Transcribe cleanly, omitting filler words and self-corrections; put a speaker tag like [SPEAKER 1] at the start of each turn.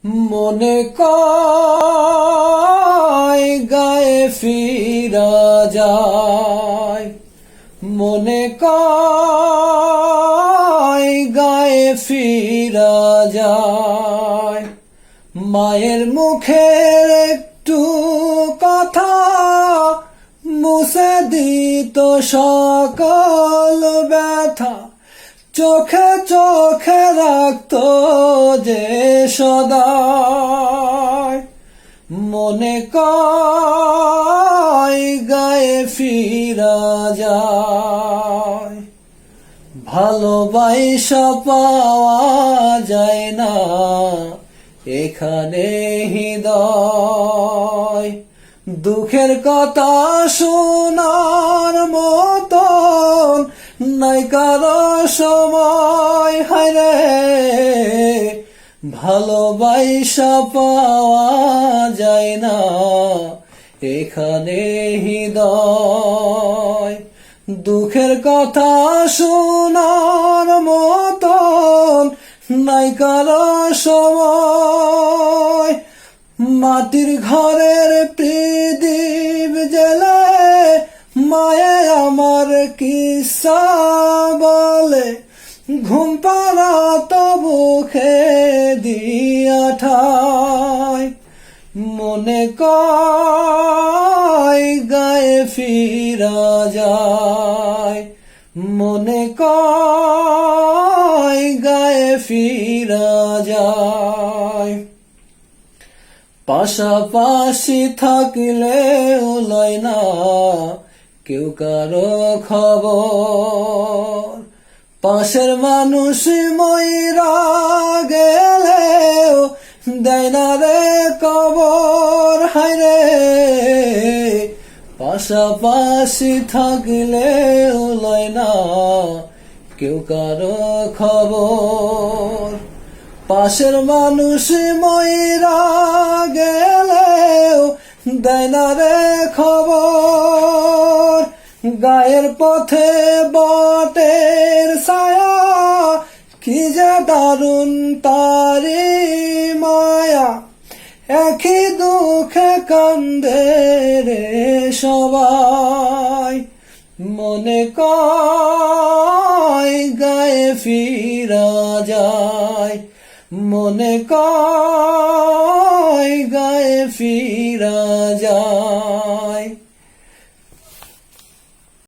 [SPEAKER 1] মনে কয় গায়ে ফিরা যায়, মনে কয় গায়ে ফিরা যায়। মায়ের মুখের একটু কথা মুছে দিত সকল ব্যথা, চোখে চোখে রাখতো যে সদায়। মনে কয় গায়ে ফিরা যায়, ভালোবাসা পাওয়া যায় না এখানে হৃদয়। দুঃখের কথা শোনার মতন নাই কারো সময়, হায়রে ভালোবাসা পাওয়া যায় না এখানে হৃদয়। দুঃখের কথা শোনার মতন নাই কারো সময়। মাটির ঘরের প্রদীপ জ্বেলে মায়ে আমার কিস্সা বলে, ঘুম পাড়াত বুকে দিয়া ঠাই। মনে কয় গায়ে ফিরা যায়, মনে কয় গায়ে ফিরা যায়। পাশাপাশি থাকলেও লয় না কেউ কারো খবর, পাশের মানুষ মইরা গেলেও দেয় না রে কবর, হায়রে পাশাপাশি থাকলেও লয় না কেউ কারো খবর। পাশের মানুষ মইরা গেলেও দেয় না রে খবর। গায়ের পথে বটের ছায়া, কি যে দারুণ তারি মায়া, একই দুঃখে কান্দে রে সবাই। মনে কয় গায়ে ফিরা যায়, মনে কয় গায়ে ফিরা